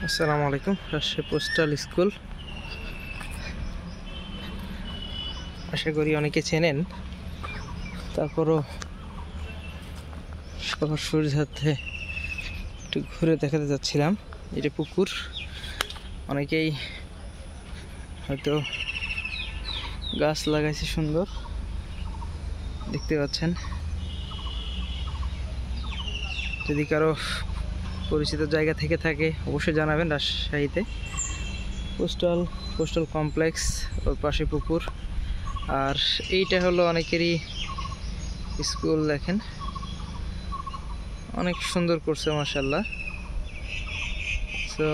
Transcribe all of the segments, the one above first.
আসসালামু আলাইকুম। Rajshahi postal school, আশা করি অনেকে চেনেন। তারপরও সবার সুবিধার্থে একটু ঘুরে দেখাতে যাচ্ছিলাম। এটা পুকুর, অনেকেই হয়তো গাছ লাগাইছে, সুন্দর দেখতে পাচ্ছেন। যদি কারো পরিচিত জায়গা থেকে থাকে অবশ্যই জানাবেন। রাজশাহীতে পোস্টাল কমপ্লেক্স, ওর পাশে পুকুর। আর এইটা হলো অনেকেরই স্কুল, দেখেন অনেক সুন্দর করছে মাশাআল্লাহ। তো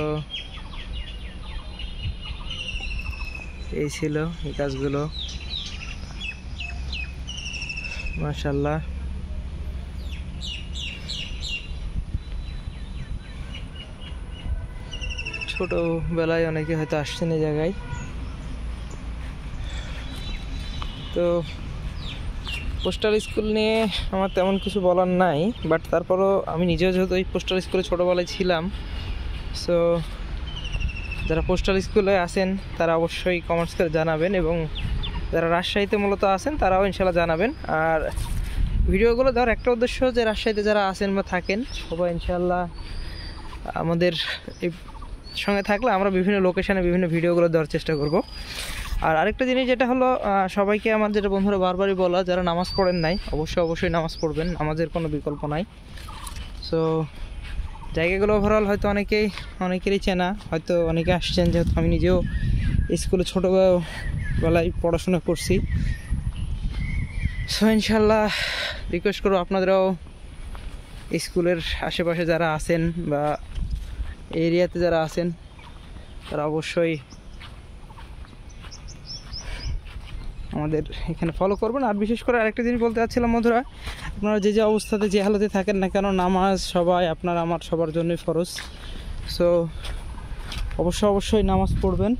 এই ছিল এই কাজগুলো মাশাআল্লাহ। ছোটবেলায় অনেকে হয়তো আসছেন এই জায়গায়। তো পোস্টাল স্কুল নিয়ে আমার তেমন কিছু বলার নাই, বাট তারপরও আমি নিজেও যেহেতু এই পোস্টাল স্কুলে ছোটোবেলায় ছিলাম, সো যারা পোস্টাল স্কুলে আছেন তারা অবশ্যই কমেন্টস করে জানাবেন, এবং যারা রাজশাহীতে মূলত আছেন তারাও ইনশাল্লাহ জানাবেন। আর ভিডিওগুলো দেওয়ার একটা উদ্দেশ্য যে রাজশাহীতে যারা আছেন বা থাকেন সবাই ইনশাল্লাহ আমাদের এই সঙ্গে থাকলে আমরা বিভিন্ন লোকেশানে বিভিন্ন ভিডিওগুলো দেওয়ার চেষ্টা করব। আর আরেকটা জিনিস যেটা হলো, সবাইকে আমার যেটা বন্ধুরা বারবারই বলা, যারা নামাজ পড়েন নাই অবশ্যই নামাজ পড়বেন, নামাজের কোনো বিকল্প নাই। সো জায়গাগুলো ওভারঅল হয়তো অনেকেরই চেনা, হয়তো অনেকে আসছেন, যেহেতু আমি নিজেও স্কুলে ছোটোবেলায় পড়াশোনা করছি। সো ইনশাল্লাহ রিকোয়েস্ট করবো আপনাদেরও স্কুলের আশেপাশে যারা আছেন বা এরিয়াতে যারা আছেন তারা অবশ্যই আমাদের এখানে ফলো করবেন। আর বিশেষ করে আরেকটা জিনিস বলতে চাচ্ছিলাম বন্ধুরা, আপনারা যে অবস্থাতে যে হালতে থাকেন না কেন, নামাজ আপনার আমার সবার জন্যই ফরজ। সো অবশ্যই নামাজ পড়বেন।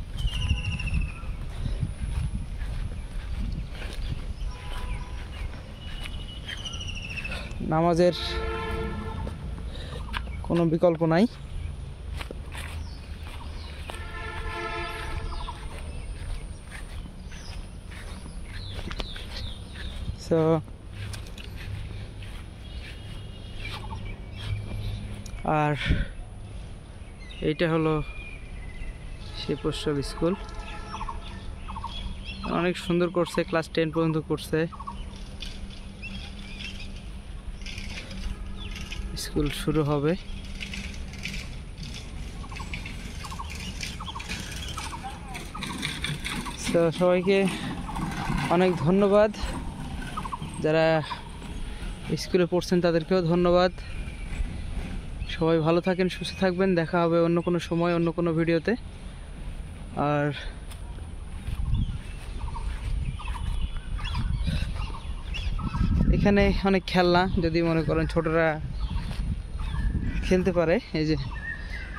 নামাজের কোনো বিকল্প নাই। সো আর এইটা হলো সেই পোস্টাল স্কুল, অনেক সুন্দর করছে, ক্লাস 10 পর্যন্ত করছে। স্কুল শুরু হবে। তো সবাইকে অনেক ধন্যবাদ, যারা স্কুলে পড়ছেন তাদেরকেও ধন্যবাদ। সবাই ভালো থাকেন, সুস্থ থাকবেন। দেখা হবে অন্য কোনো সময়, অন্য কোনো ভিডিওতে। আর এখানে অনেক খেলনা, যদি মনে করেন ছোটরা খেলতে পারে, এই যে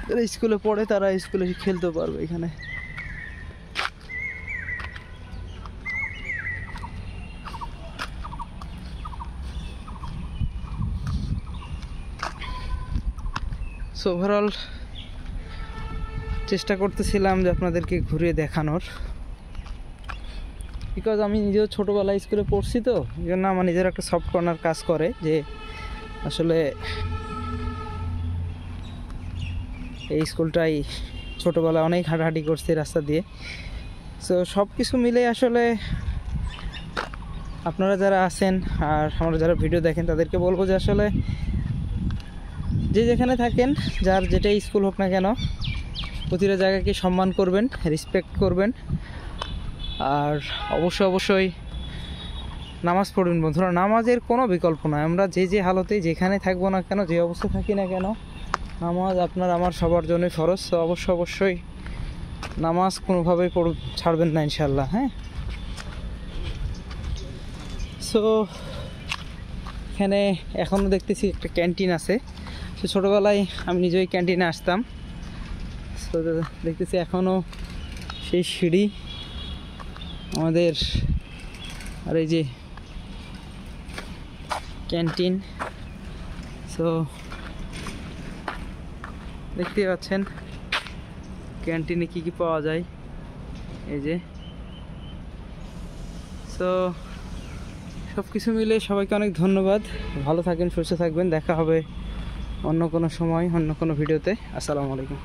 যারা স্কুলে পড়ে তারা স্কুলে খেলতে পারবে এখানে। সো ওভারঅল চেষ্টা করতেছিলাম যে আপনাদেরকে ঘুরিয়ে দেখানোর, বিকজ আমি নিজেও ছোটোবেলায় স্কুলে পড়ছি, তো এই জন্য আমার নিজের একটা সফট কর্নার কাজ করে যে আসলে এই স্কুলটাই ছোটোবেলায় অনেক হাঁটাহাঁটি করছি রাস্তা দিয়ে। সো সব কিছু মিলে আসলে আপনারা যারা আছেন আর আমরা যারা ভিডিও দেখেন তাদেরকে বলবো যে আসলে যে যেখানে থাকেন, যার যেটাই স্কুল হোক না কেন, প্রতিটা জায়গাকে সম্মান করবেন, রেসপেক্ট করবেন। আর অবশ্যই নামাজ পড়বেন বন্ধুরা। নামাজের কোনো বিকল্প নয়। আমরা যে হালতে যেখানে থাকবো না কেন, যে অবস্থা থাকি না কেন, নামাজ আপনার আমার সবার জন্যই ফরজ। তো অবশ্যই নামাজ কোনোভাবেই ছাড়বেন না ইনশাল্লাহ। হ্যাঁ, সো এখানে এখনও দেখতেছি একটা ক্যান্টিন আছে। তো ছোটোবেলায় আমি নিজেই ক্যান্টিনে আসতাম। সো দেখতেছি এখনও সেই সিঁড়ি আমাদের, আর এই যে ক্যান্টিন। সো দেখতে পাচ্ছেন ক্যান্টিনে কি কি পাওয়া যায় এই যে। সো সব কিছু মিলে সবাইকে অনেক ধন্যবাদ। ভালো থাকেন, সুস্থ থাকবেন। দেখা হবে অন্য কোনো সময়, অন্য কোনো ভিডিওতে। আসসালামু আলাইকুম।